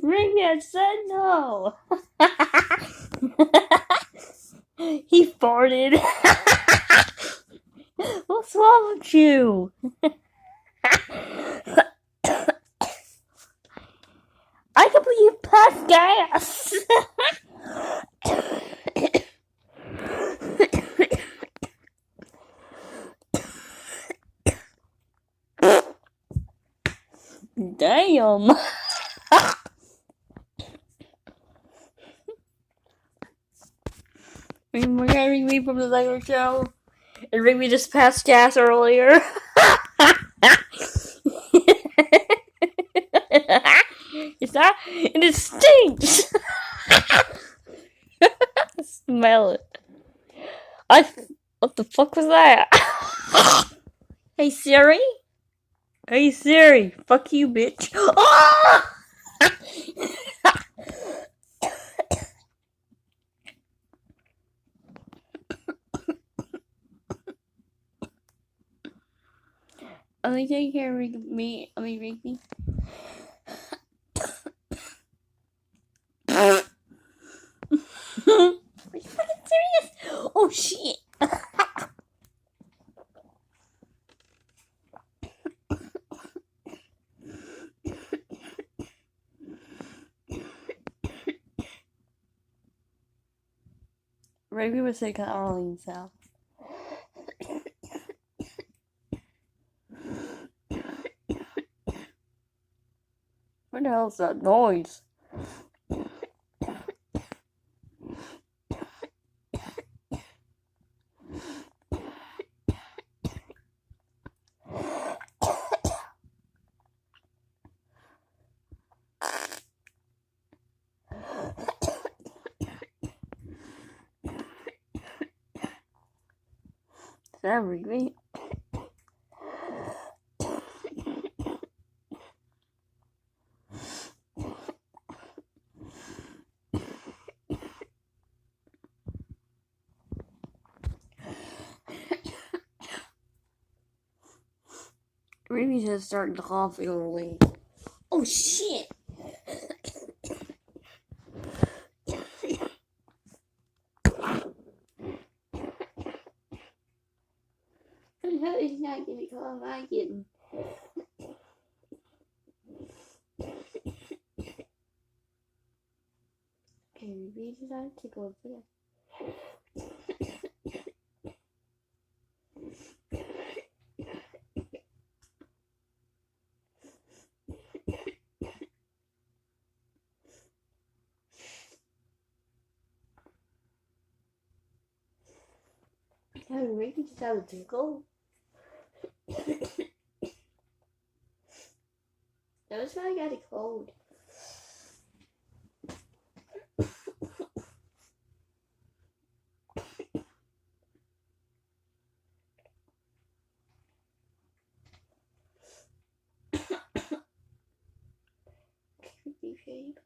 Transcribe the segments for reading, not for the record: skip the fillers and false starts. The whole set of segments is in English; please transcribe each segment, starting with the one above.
Rigby said no. He farted. What's wrong with you? I can believe you passed gas. Damn. We're gonna Rigby from the Lego show. And Rigby just passed gas earlier. Is that? And it stinks! Smell it. What the fuck was that? Hey Siri? Hey Siri, fuck you, bitch. Ah! Let me take care of Rigby. Rigby. Are you fucking serious? Oh shit. Rigby was taking Arlene's out. What the hell is that noise? Is that Rigby? Rigby's just starting to cough early. Oh shit! No, he's not gonna cough. I'm getting. Okay, Rigby decided to go over there. Having Rigby just have a tickle. That's why I got a cold. Rigby shape.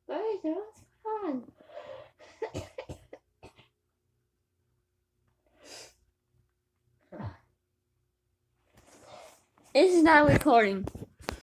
What's going on? This is not recording.